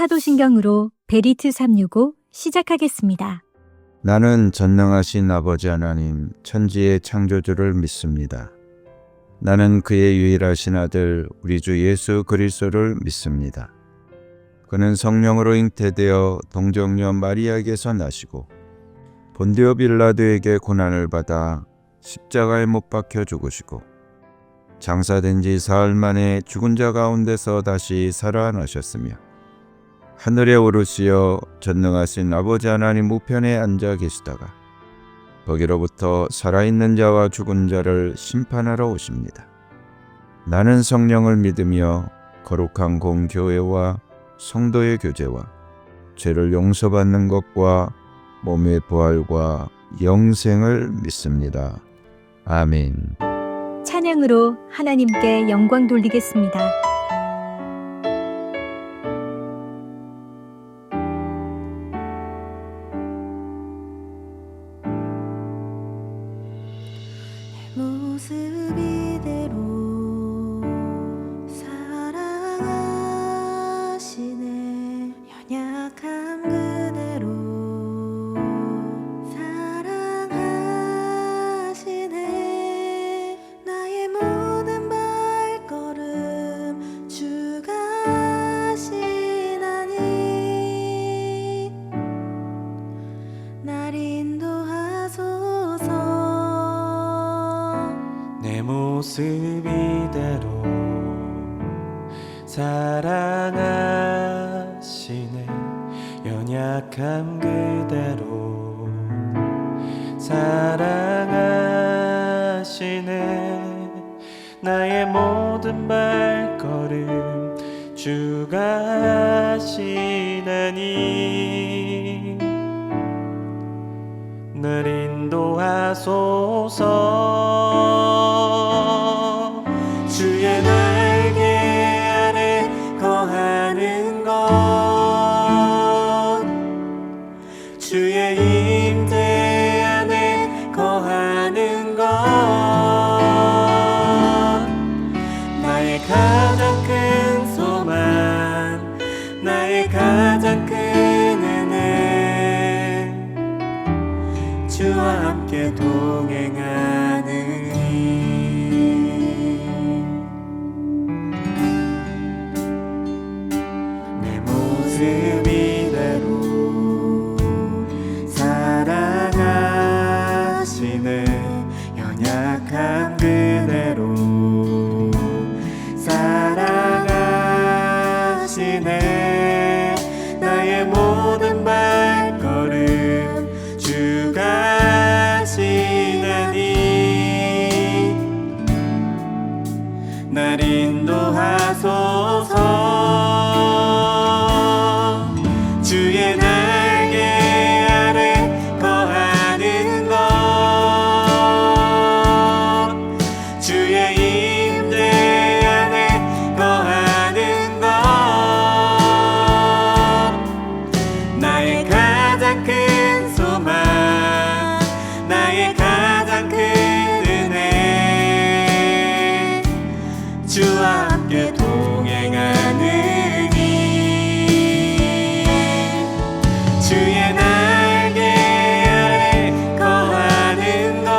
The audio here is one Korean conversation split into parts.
사도신경으로 베리트 365 시작하겠습니다. 나는 전능하신 아버지 하나님 천지의 창조주를 믿습니다. 나는 그의 유일하신 아들 우리 주 예수 그리스도를 믿습니다. 그는 성령으로 잉태되어 동정녀 마리아에게서 나시고 본디오 빌라도에게 고난을 받아 십자가에 못 박혀 죽으시고 장사된 지 사흘 만에 죽은 자 가운데서 다시 살아나셨으며 하늘에 오르시어 전능하신 아버지 하나님 우편에 앉아 계시다가 거기로부터 살아있는 자와 죽은 자를 심판하러 오십니다. 나는 성령을 믿으며 거룩한 공교회와 성도의 교제와 죄를 용서받는 것과 몸의 부활과 영생을 믿습니다. 아멘. 찬양으로 하나님께 영광 돌리겠습니다. 모습 이대로 사랑하시네 연약함 그대로 사랑하시네 나의 모든 발걸음 주가 하시나니 날 인도하소서 내 모습 이대로 사랑하시네 연약함 그대로 사랑하시네 나의 모든 발걸음 주가 하시나니 날 인도하소서 주의 날개 아래 거하는 것 주의 임재 안에 거하는 것 나의 가장 큰 소망 나의 가장 큰 은혜 주와 함께 동행하느니 내 모습 이대로 사랑하시네 연약함 그대로 사랑하시네 나의 모든 발걸음 주가 하시나니 날 인도하소서 주의 날개 아래 거하는 것 주의 임재 안에 거하는 것 나의 가장 큰 소망 나의 가장 큰 은혜 주와 함께 동행하느니 주의 날개 아래 거하는 것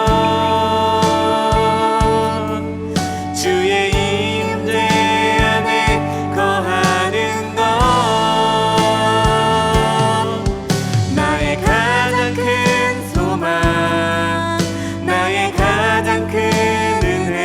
주의 임재 안에 거하는 것 나의 가장 큰 소망 나의 가장 큰 은혜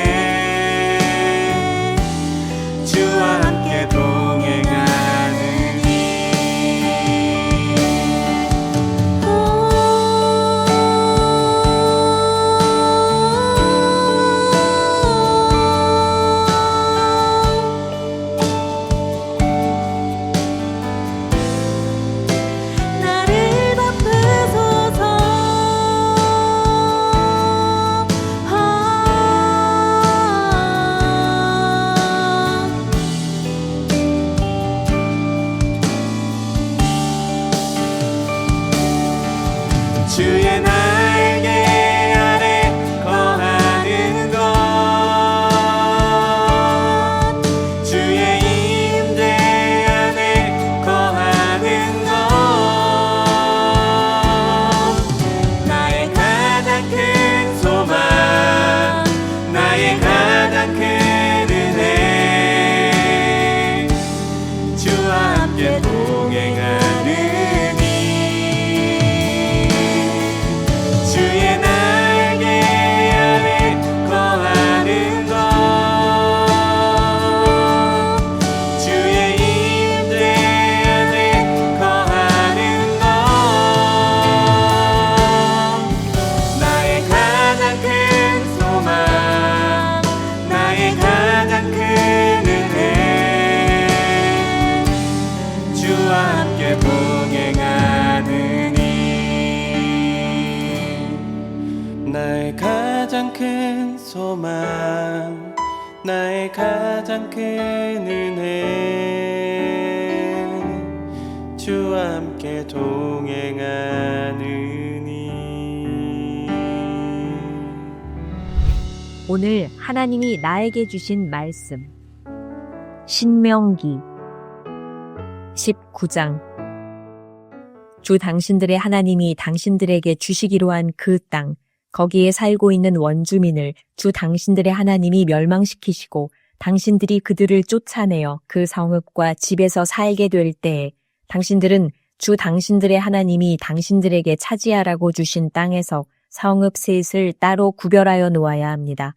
나의 가장 큰 소망, 나의 가장 큰 은혜, 주와 함께 동행하느니. 오늘 하나님이 나에게 주신 말씀. 신명기 19장. 주 당신들의 하나님이 당신들에게 주시기로 한 그 땅, 거기에 살고 있는 원주민을 주 당신들의 하나님이 멸망시키시고 당신들이 그들을 쫓아내어 그 성읍과 집에서 살게 될 때에 당신들은 주 당신들의 하나님이 당신들에게 차지하라고 주신 땅에서 성읍 셋을 따로 구별하여 놓아야 합니다.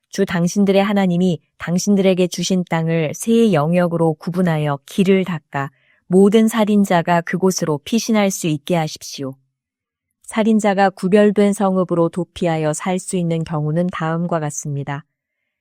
주 당신들의 하나님이 당신들에게 주신 땅을 세 영역으로 구분하여 길을 닦아 모든 살인자가 그곳으로 피신할 수 있게 하십시오. 살인자가 구별된 성읍으로 도피하여 살 수 있는 경우는 다음과 같습니다.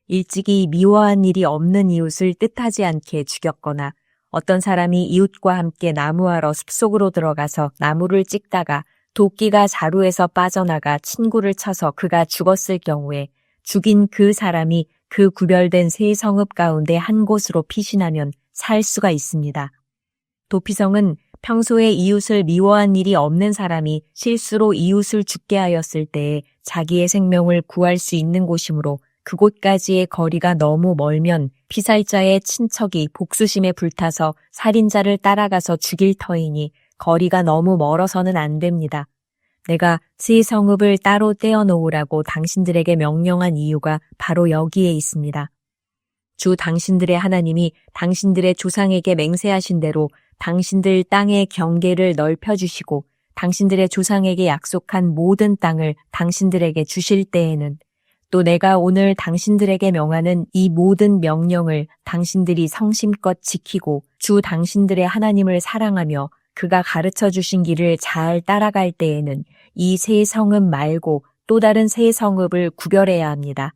일찍이 미워한 일이 없는 이웃을 뜻하지 않게 죽였거나 어떤 사람이 이웃과 함께 나무하러 숲속으로 들어가서 나무를 찍다가 도끼가 자루에서 빠져나가 친구를 쳐서 그가 죽었을 경우에 죽인 그 사람이 그 구별된 세 성읍 가운데 한 곳으로 피신하면 살 수가 있습니다. 도피성은 평소에 이웃을 미워한 일이 없는 사람이 실수로 이웃을 죽게 하였을 때에 자기의 생명을 구할 수 있는 곳이므로 그곳까지의 거리가 너무 멀면 피살자의 친척이 복수심에 불타서 살인자를 따라가서 죽일 터이니 거리가 너무 멀어서는 안 됩니다. 내가 세 성읍을 따로 떼어놓으라고 당신들에게 명령한 이유가 바로 여기에 있습니다. 주 당신들의 하나님이 당신들의 조상에게 맹세하신 대로 당신들 땅의 경계를 넓혀주시고 당신들의 조상에게 약속한 모든 땅을 당신들에게 주실 때에는 또 내가 오늘 당신들에게 명하는 이 모든 명령을 당신들이 성심껏 지키고 주 당신들의 하나님을 사랑하며 그가 가르쳐 주신 길을 잘 따라갈 때에는 이 세 성읍 말고 또 다른 세 성읍을 구별해야 합니다.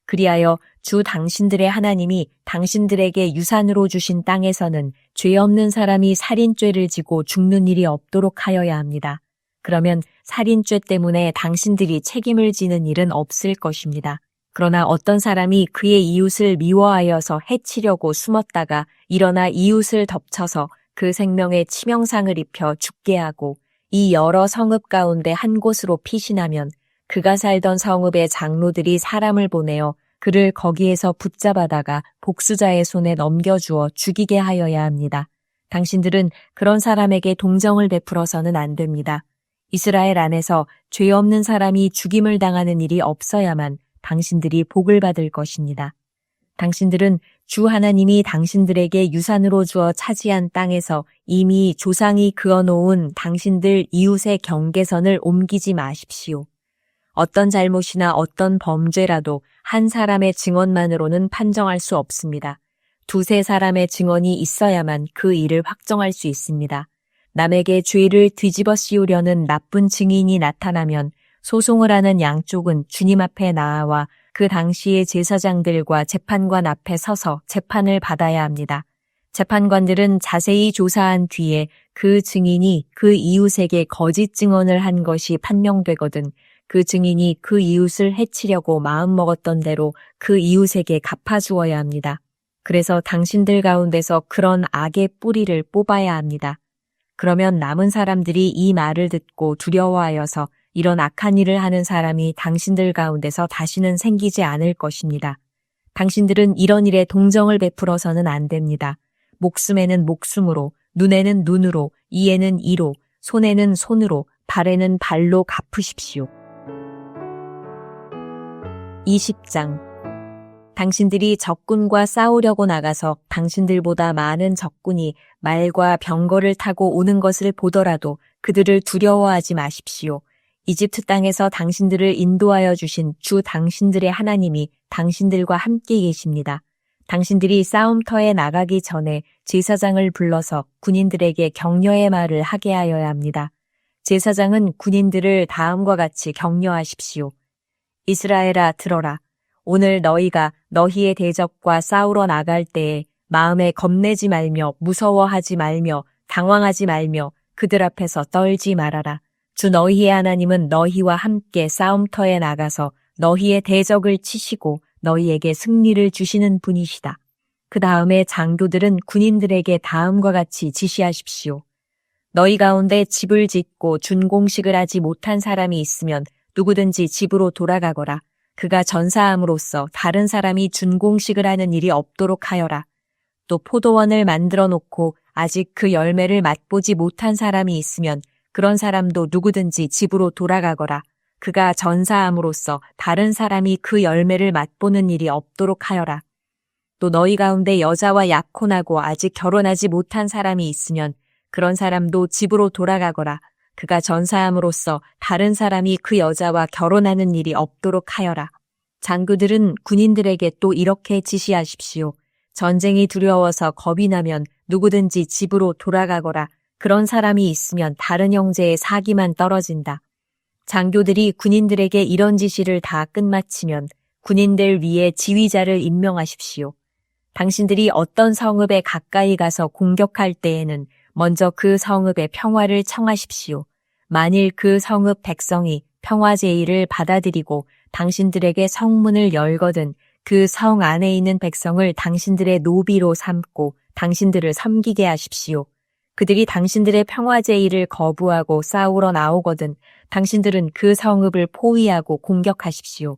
그리하여 주 당신들의 하나님이 당신들에게 유산으로 주신 땅에서는 죄 없는 사람이 살인죄를 지고 죽는 일이 없도록 하여야 합니다. 그러면 살인죄 때문에 당신들이 책임을 지는 일은 없을 것입니다. 그러나 어떤 사람이 그의 이웃을 미워하여서 해치려고 숨었다가 일어나 이웃을 덮쳐서 그 생명에 치명상을 입혀 죽게 하고 이 여러 성읍 가운데 한 곳으로 피신하면 그가 살던 성읍의 장로들이 사람을 보내어 그를 거기에서 붙잡아다가 복수자의 손에 넘겨주어 죽이게 하여야 합니다. 당신들은 그런 사람에게 동정을 베풀어서는 안 됩니다. 이스라엘 안에서 죄 없는 사람이 죽임을 당하는 일이 없어야만 당신들이 복을 받을 것입니다. 당신들은 주 하나님이 당신들에게 유산으로 주어 차지한 땅에서 이미 조상이 그어놓은 당신들 이웃의 경계선을 옮기지 마십시오. 어떤 잘못이나 어떤 범죄라도 한 사람의 증언만으로는 판정할 수 없습니다. 두세 사람의 증언이 있어야만 그 일을 확정할 수 있습니다. 남에게 죄를 뒤집어 씌우려는 나쁜 증인이 나타나면 소송을 하는 양쪽은 주님 앞에 나아와 그 당시의 제사장들과 재판관 앞에 서서 재판을 받아야 합니다. 재판관들은 자세히 조사한 뒤에 그 증인이 그 이웃에게 거짓 증언을 한 것이 판명되거든 그 증인이 그 이웃을 해치려고 마음먹었던 대로 그 이웃에게 갚아주어야 합니다. 그래서 당신들 가운데서 그런 악의 뿌리를 뽑아야 합니다. 그러면 남은 사람들이 이 말을 듣고 두려워하여서 이런 악한 일을 하는 사람이 당신들 가운데서 다시는 생기지 않을 것입니다. 당신들은 이런 일에 동정을 베풀어서는 안 됩니다. 목숨에는 목숨으로, 눈에는 눈으로, 이에는 이로, 손에는 손으로, 발에는 발로 갚으십시오. 20장. 당신들이 적군과 싸우려고 나가서 당신들보다 많은 적군이 말과 병거를 타고 오는 것을 보더라도 그들을 두려워하지 마십시오. 이집트 땅에서 당신들을 인도하여 주신 주 당신들의 하나님이 당신들과 함께 계십니다. 당신들이 싸움터에 나가기 전에 제사장을 불러서 군인들에게 격려의 말을 하게 하여야 합니다. 제사장은 군인들을 다음과 같이 격려하십시오. 이스라엘아 들어라. 오늘 너희가 너희의 대적과 싸우러 나갈 때에 마음에 겁내지 말며 무서워하지 말며 당황하지 말며 그들 앞에서 떨지 말아라. 주 너희의 하나님은 너희와 함께 싸움터에 나가서 너희의 대적을 치시고 너희에게 승리를 주시는 분이시다. 그 다음에 장교들은 군인들에게 다음과 같이 지시하십시오. 너희 가운데 집을 짓고 준공식을 하지 못한 사람이 있으면 누구든지 집으로 돌아가거라. 그가 전사함으로써 다른 사람이 준공식을 하는 일이 없도록 하여라. 또 포도원을 만들어 놓고 아직 그 열매를 맛보지 못한 사람이 있으면 그런 사람도 누구든지 집으로 돌아가거라. 그가 전사함으로써 다른 사람이 그 열매를 맛보는 일이 없도록 하여라. 또 너희 가운데 여자와 약혼하고 아직 결혼하지 못한 사람이 있으면 그런 사람도 집으로 돌아가거라. 그가 전사함으로써 다른 사람이 그 여자와 결혼하는 일이 없도록 하여라. 장교들은 군인들에게 또 이렇게 지시하십시오. 전쟁이 두려워서 겁이 나면 누구든지 집으로 돌아가거라. 그런 사람이 있으면 다른 형제의 사기만 떨어진다. 장교들이 군인들에게 이런 지시를 다 끝마치면 군인들 위에 지휘자를 임명하십시오. 당신들이 어떤 성읍에 가까이 가서 공격할 때에는 먼저 그 성읍의 평화를 청하십시오. 만일 그 성읍 백성이 평화 제의를 받아들이고 당신들에게 성문을 열거든 그 성 안에 있는 백성을 당신들의 노비로 삼고 당신들을 섬기게 하십시오. 그들이 당신들의 평화 제의를 거부하고 싸우러 나오거든 당신들은 그 성읍을 포위하고 공격하십시오.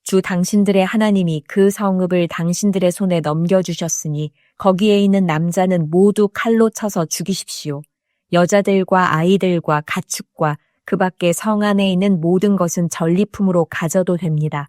주 당신들의 하나님이 그 성읍을 당신들의 손에 넘겨주셨으니 거기에 있는 남자는 모두 칼로 쳐서 죽이십시오. 여자들과 아이들과 가축과 그 밖에 성 안에 있는 모든 것은 전리품으로 가져도 됩니다.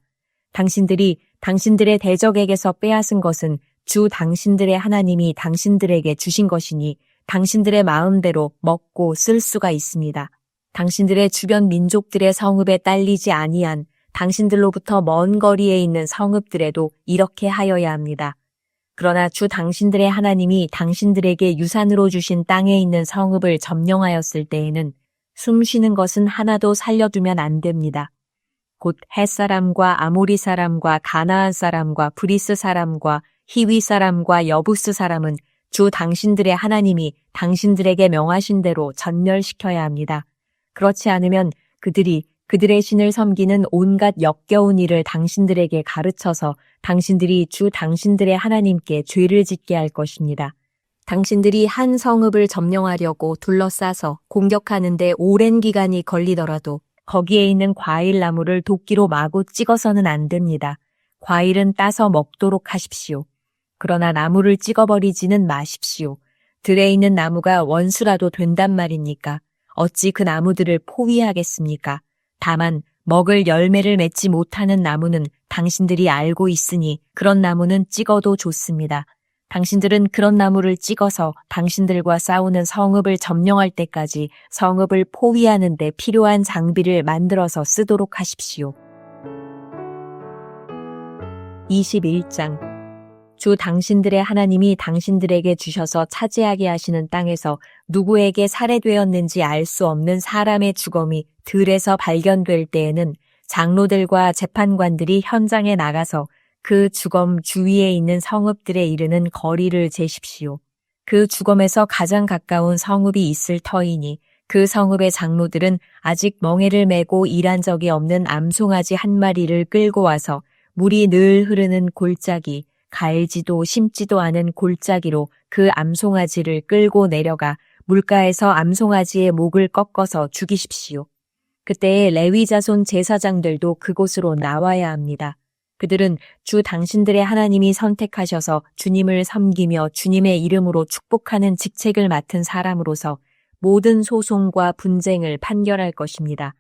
당신들이 당신들의 대적에게서 빼앗은 것은 주 당신들의 하나님이 당신들에게 주신 것이니 당신들의 마음대로 먹고 쓸 수가 있습니다. 당신들의 주변 민족들의 성읍에 딸리지 아니한 당신들로부터 먼 거리에 있는 성읍들에도 이렇게 하여야 합니다. 그러나 주 당신들의 하나님이 당신들에게 유산으로 주신 땅에 있는 성읍을 점령하였을 때에는 숨 쉬는 것은 하나도 살려두면 안 됩니다. 곧 헷사람과 아모리 사람과 가나안 사람과 브리스 사람과 히위 사람과 여부스 사람은 주 당신들의 하나님이 당신들에게 명하신 대로 전멸시켜야 합니다. 그렇지 않으면 그들이 그들의 신을 섬기는 온갖 역겨운 일을 당신들에게 가르쳐서 당신들이 주 당신들의 하나님께 죄를 짓게 할 것입니다. 당신들이 한 성읍을 점령하려고 둘러싸서 공격하는데 오랜 기간이 걸리더라도 거기에 있는 과일 나무를 도끼로 마구 찍어서는 안 됩니다. 과일은 따서 먹도록 하십시오. 그러나 나무를 찍어버리지는 마십시오. 들에 있는 나무가 원수라도 된단 말입니까? 어찌 그 나무들을 포위하겠습니까? 다만 먹을 열매를 맺지 못하는 나무는 당신들이 알고 있으니 그런 나무는 찍어도 좋습니다. 당신들은 그런 나무를 찍어서 당신들과 싸우는 성읍을 점령할 때까지 성읍을 포위하는 데 필요한 장비를 만들어서 쓰도록 하십시오. 21장 주 당신들의 하나님이 당신들에게 주셔서 차지하게 하시는 땅에서 누구에게 살해되었는지 알 수 없는 사람의 주검이 들에서 발견될 때에는 장로들과 재판관들이 현장에 나가서 그 주검 주위에 있는 성읍들에 이르는 거리를 재십시오. 그 주검에서 가장 가까운 성읍이 있을 터이니 그 성읍의 장로들은 아직 멍에를 메고 일한 적이 없는 암송아지 한 마리를 끌고 와서 물이 늘 흐르는 골짜기, 갈지도 심지도 않은 골짜기로 그 암송아지를 끌고 내려가 물가에서 암송아지의 목을 꺾어서 죽이십시오. 그때에 레위 자손 제사장들도 그곳으로 나와야 합니다. 그들은 주 당신들의 하나님이 선택하셔서 주님을 섬기며 주님의 이름으로 축복하는 직책을 맡은 사람으로서 모든 소송과 분쟁을 판결할 것입니다.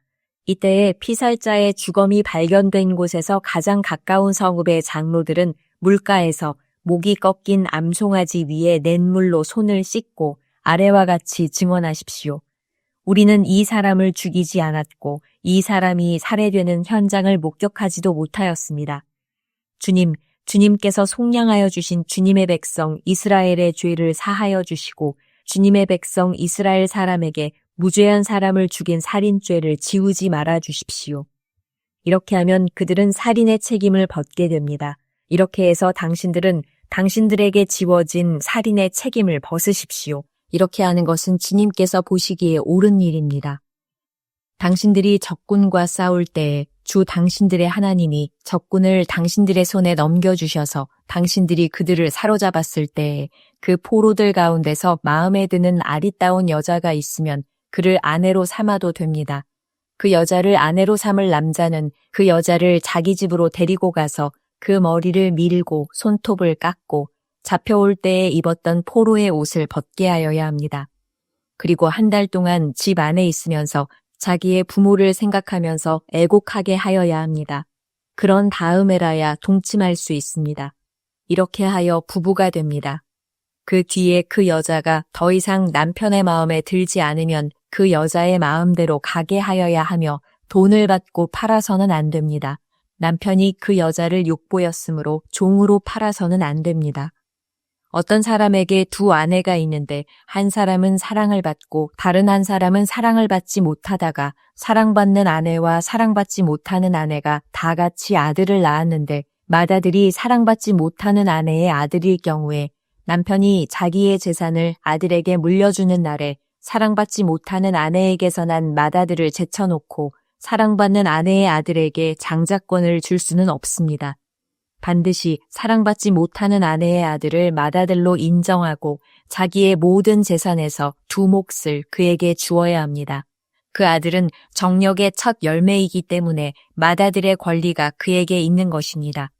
이때에 피살자의 주검이 발견된 곳에서 가장 가까운 성읍의 장로들은 물가에서 목이 꺾인 암송아지 위에 냇물로 손을 씻고 아래와 같이 증언하십시오. 우리는 이 사람을 죽이지 않았고 이 사람이 살해되는 현장을 목격하지도 못하였습니다. 주님께서 속량하여 주신 주님의 백성 이스라엘의 죄를 사하여 주시고 주님의 백성 이스라엘 사람에게 무죄한 사람을 죽인 살인죄를 지우지 말아 주십시오. 이렇게 하면 그들은 살인의 책임을 벗게 됩니다. 이렇게 해서 당신들은 당신들에게 지워진 살인의 책임을 벗으십시오. 이렇게 하는 것은 주님께서 보시기에 옳은 일입니다. 당신들이 적군과 싸울 때에 주 당신들의 하나님이 적군을 당신들의 손에 넘겨주셔서 당신들이 그들을 사로잡았을 때에 그 포로들 가운데서 마음에 드는 아리따운 여자가 있으면 그를 아내로 삼아도 됩니다. 그 여자를 아내로 삼을 남자는 그 여자를 자기 집으로 데리고 가서 그 머리를 밀고 손톱을 깎고 잡혀올 때에 입었던 포로의 옷을 벗게 하여야 합니다. 그리고 한 달 동안 집 안에 있으면서 자기의 부모를 생각하면서 애곡하게 하여야 합니다. 그런 다음에라야 동침할 수 있습니다. 이렇게 하여 부부가 됩니다. 그 뒤에 그 여자가 더 이상 남편의 마음에 들지 않으면 그 여자의 마음대로 가게 하여야 하며 돈을 받고 팔아서는 안 됩니다. 남편이 그 여자를 욕보였으므로 종으로 팔아서는 안 됩니다. 어떤 사람에게 두 아내가 있는데 한 사람은 사랑을 받고 다른 한 사람은 사랑을 받지 못하다가 사랑받는 아내와 사랑받지 못하는 아내가 다 같이 아들을 낳았는데 맏아들이 사랑받지 못하는 아내의 아들일 경우에 남편이 자기의 재산을 아들에게 물려주는 날에 사랑받지 못하는 아내에게서 난 맏아들을 제쳐놓고 사랑받는 아내의 아들에게 장자권을 줄 수는 없습니다. 반드시 사랑받지 못하는 아내의 아들을 맏아들로 인정하고 자기의 모든 재산에서 두 몫을 그에게 주어야 합니다. 그 아들은 정력의 첫 열매이기 때문에 맏아들의 권리가 그에게 있는 것입니다.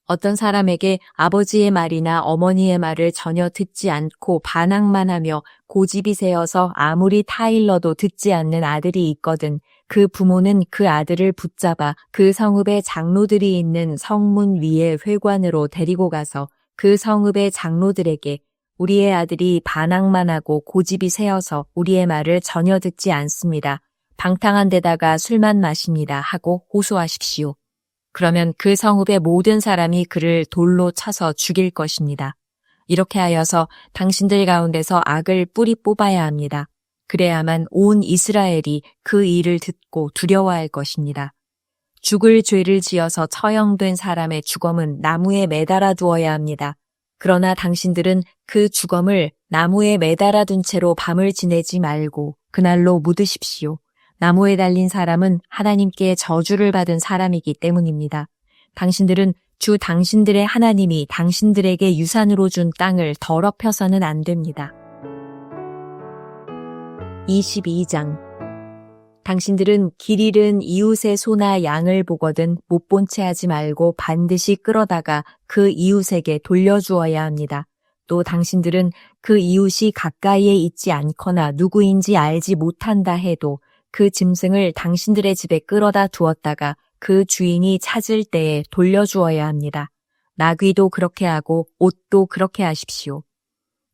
어떤 사람에게 아버지의 말이나 어머니의 말을 전혀 듣지 않고 반항만 하며 고집이 세어서 아무리 타일러도 듣지 않는 아들이 있거든 그 부모는 그 아들을 붙잡아 그 성읍의 장로들이 있는 성문 위의 회관으로 데리고 가서 그 성읍의 장로들에게 우리의 아들이 반항만 하고 고집이 세어서 우리의 말을 전혀 듣지 않습니다. 방탕한 데다가 술만 마십니다 하고 호소하십시오. 그러면 그 성읍의 모든 사람이 그를 돌로 쳐서 죽일 것입니다. 이렇게 하여서 당신들 가운데서 악을 뿌리 뽑아야 합니다. 그래야만 온 이스라엘이 그 일을 듣고 두려워할 것입니다. 죽을 죄를 지어서 처형된 사람의 주검은 나무에 매달아 두어야 합니다. 그러나 당신들은 그 주검을 나무에 매달아 둔 채로 밤을 지내지 말고 그날로 묻으십시오. 나무에 달린 사람은 하나님께 저주를 받은 사람이기 때문입니다. 당신들은 주 당신들의 하나님이 당신들에게 유산으로 준 땅을 더럽혀서는 안 됩니다. 22장 당신들은 길 잃은 이웃의 소나 양을 보거든 못 본 채 하지 말고 반드시 끌어다가 그 이웃에게 돌려주어야 합니다. 또 당신들은 그 이웃이 가까이에 있지 않거나 누구인지 알지 못한다 해도 그 짐승을 당신들의 집에 끌어다 두었다가 그 주인이 찾을 때에 돌려주어야 합니다. 나귀도 그렇게 하고 옷도 그렇게 하십시오.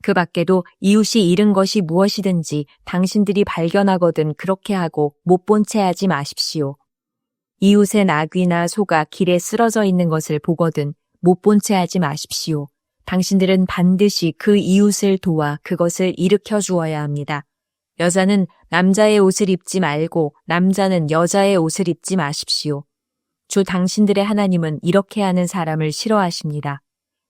그 밖에도 이웃이 잃은 것이 무엇이든지 당신들이 발견하거든 그렇게 하고 못 본 채 하지 마십시오. 이웃의 나귀나 소가 길에 쓰러져 있는 것을 보거든 못 본 채 하지 마십시오. 당신들은 반드시 그 이웃을 도와 그것을 일으켜 주어야 합니다. 여자는 남자의 옷을 입지 말고 남자는 여자의 옷을 입지 마십시오. 주 당신들의 하나님은 이렇게 하는 사람을 싫어하십니다.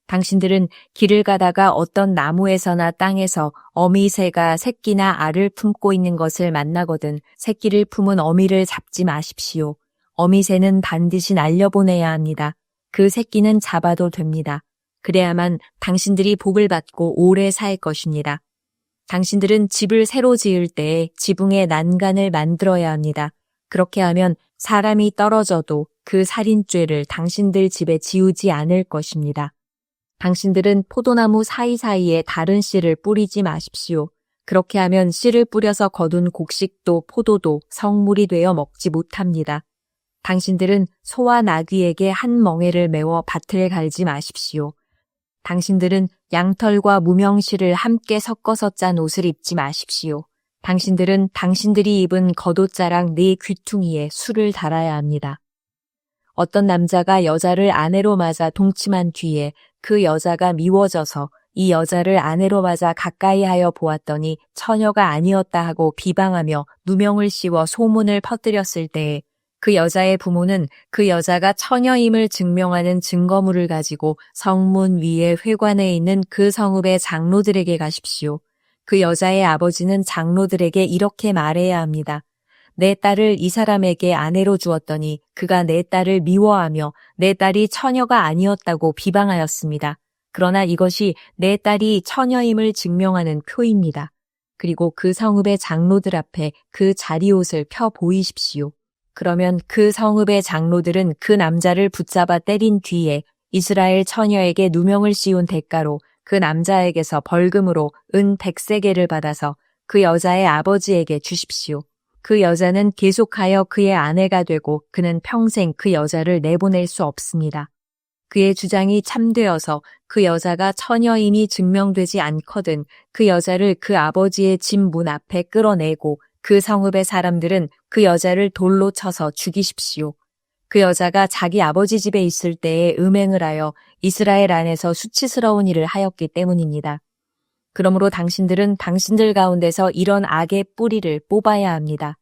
당신들은 길을 가다가 어떤 나무에서나 땅에서 어미새가 새끼나 알을 품고 있는 것을 만나거든 새끼를 품은 어미를 잡지 마십시오. 어미새는 반드시 날려보내야 합니다. 그 새끼는 잡아도 됩니다. 그래야만 당신들이 복을 받고 오래 살 것입니다. 당신들은 집을 새로 지을 때에 지붕에 난간을 만들어야 합니다. 그렇게 하면 사람이 떨어져도 그 살인죄를 당신들 집에 지우지 않을 것입니다. 당신들은 포도나무 사이사이에 다른 씨를 뿌리지 마십시오. 그렇게 하면 씨를 뿌려서 거둔 곡식도 포도도 성물이 되어 먹지 못합니다. 당신들은 소와 나귀에게 한 멍에를 메워 밭을 갈지 마십시오. 당신들은 양털과 무명실을 함께 섞어서 짠 옷을 입지 마십시오. 당신들은 당신들이 입은 겉옷자락 4 귀퉁이에 술을 달아야 합니다. 어떤 남자가 여자를 아내로 맞아 동침한 뒤에 그 여자가 미워져서 이 여자를 아내로 맞아 가까이 하여 보았더니 처녀가 아니었다 하고 비방하며 누명을 씌워 소문을 퍼뜨렸을 때에 그 여자의 부모는 그 여자가 처녀임을 증명하는 증거물을 가지고 성문 위에 회관에 있는 그 성읍의 장로들에게 가십시오. 그 여자의 아버지는 장로들에게 이렇게 말해야 합니다. 내 딸을 이 사람에게 아내로 주었더니 그가 내 딸을 미워하며 내 딸이 처녀가 아니었다고 비방하였습니다. 그러나 이것이 내 딸이 처녀임을 증명하는 표입니다. 그리고 그 성읍의 장로들 앞에 그 자리옷을 펴 보이십시오. 그러면 그 성읍의 장로들은 그 남자를 붙잡아 때린 뒤에 이스라엘 처녀에게 누명을 씌운 대가로 그 남자에게서 벌금으로 은 100세겔을 받아서 그 여자의 아버지에게 주십시오. 그 여자는 계속하여 그의 아내가 되고 그는 평생 그 여자를 내보낼 수 없습니다. 그의 주장이 참되어서 그 여자가 처녀임이 증명되지 않거든 그 여자를 그 아버지의 집 문 앞에 끌어내고 그 성읍의 사람들은 그 여자를 돌로 쳐서 죽이십시오. 그 여자가 자기 아버지 집에 있을 때에 음행을 하여 이스라엘 안에서 수치스러운 일을 하였기 때문입니다. 그러므로 당신들은 당신들 가운데서 이런 악의 뿌리를 뽑아야 합니다.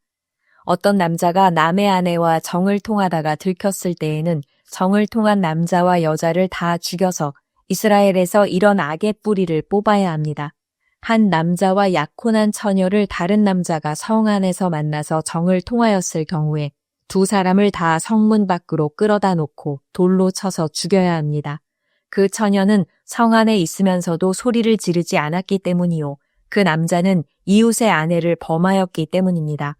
어떤 남자가 남의 아내와 정을 통하다가 들켰을 때에는 정을 통한 남자와 여자를 다 죽여서 이스라엘에서 이런 악의 뿌리를 뽑아야 합니다. 한 남자와 약혼한 처녀를 다른 남자가 성 안에서 만나서 정을 통하였을 경우에 두 사람을 다 성문 밖으로 끌어다 놓고 돌로 쳐서 죽여야 합니다. 그 처녀는 성 안에 있으면서도 소리를 지르지 않았기 때문이요. 그 남자는 이웃의 아내를 범하였기 때문입니다.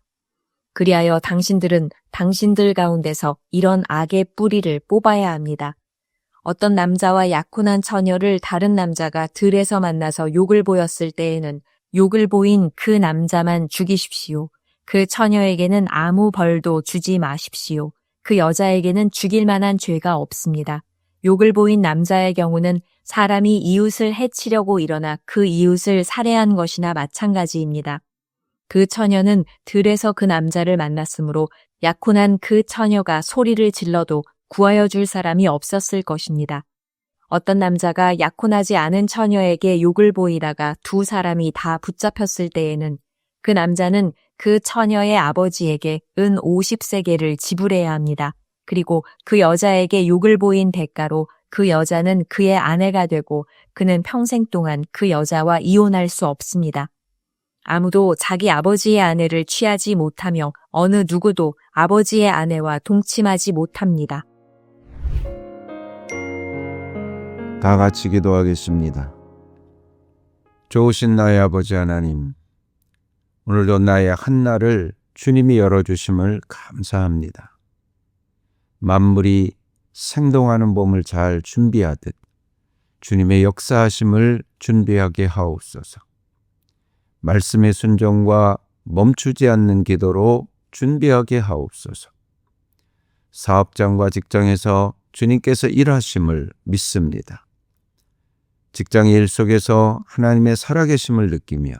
그리하여 당신들은 당신들 가운데서 이런 악의 뿌리를 뽑아야 합니다. 어떤 남자와 약혼한 처녀를 다른 남자가 들에서 만나서 욕을 보였을 때에는 욕을 보인 그 남자만 죽이십시오. 그 처녀에게는 아무 벌도 주지 마십시오. 그 여자에게는 죽일 만한 죄가 없습니다. 욕을 보인 남자의 경우는 사람이 이웃을 해치려고 일어나 그 이웃을 살해한 것이나 마찬가지입니다. 그 처녀는 들에서 그 남자를 만났으므로 약혼한 그 처녀가 소리를 질러도 구하여 줄 사람이 없었을 것입니다. 어떤 남자가 약혼하지 않은 처녀에게 욕을 보이다가 두 사람이 다 붙잡혔을 때에는 그 남자는 그 처녀의 아버지에게 은 50세겔을 지불해야 합니다. 그리고 그 여자에게 욕을 보인 대가로 그 여자는 그의 아내가 되고 그는 평생 동안 그 여자와 이혼할 수 없습니다. 아무도 자기 아버지의 아내를 취하지 못하며 어느 누구도 아버지의 아내와 동침하지 못합니다. 다 같이 기도하겠습니다. 좋으신 나의 아버지 하나님, 오늘도 나의 한날을 주님이 열어주심을 감사합니다. 만물이 생동하는 봄을 잘 준비하듯 주님의 역사하심을 준비하게 하옵소서. 말씀의 순종과 멈추지 않는 기도로 준비하게 하옵소서. 사업장과 직장에서 주님께서 일하심을 믿습니다. 직장의 일 속에서 하나님의 살아계심을 느끼며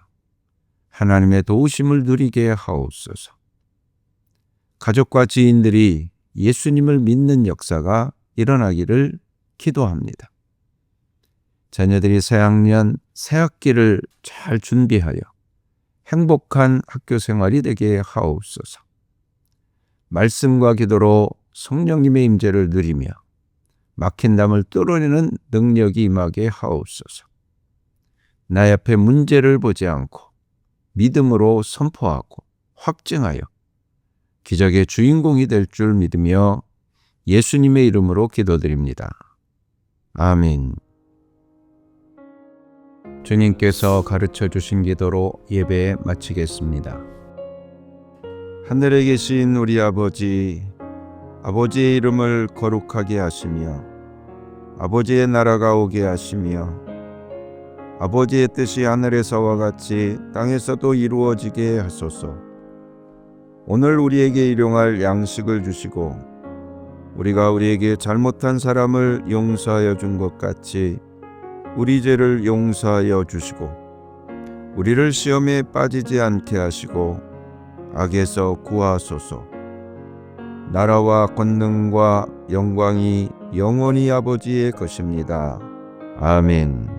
하나님의 도우심을 누리게 하옵소서. 가족과 지인들이 예수님을 믿는 역사가 일어나기를 기도합니다. 자녀들이 새학년, 새학기를 잘 준비하여 행복한 학교 생활이 되게 하옵소서. 말씀과 기도로 성령님의 임재를 누리며 막힌 담을 뚫어내는 능력이 임하게 하옵소서. 나 앞에 문제를 보지 않고 믿음으로 선포하고 확증하여 기적의 주인공이 될 줄 믿으며 예수님의 이름으로 기도드립니다. 아멘. 주님께서 가르쳐 주신 기도로 예배 마치겠습니다. 하늘에 계신 우리 아버지, 아버지의 이름을 거룩하게 하시며 아버지의 나라가 오게 하시며 아버지의 뜻이 하늘에서와 같이 땅에서도 이루어지게 하소서. 오늘 우리에게 일용할 양식을 주시고 우리가 우리에게 잘못한 사람을 용서하여 준 것 같이 우리 죄를 용서하여 주시고 우리를 시험에 빠지지 않게 하시고 악에서 구하소서. 나라와 권능과 영광이 영원히 아버지의 것입니다. 아멘.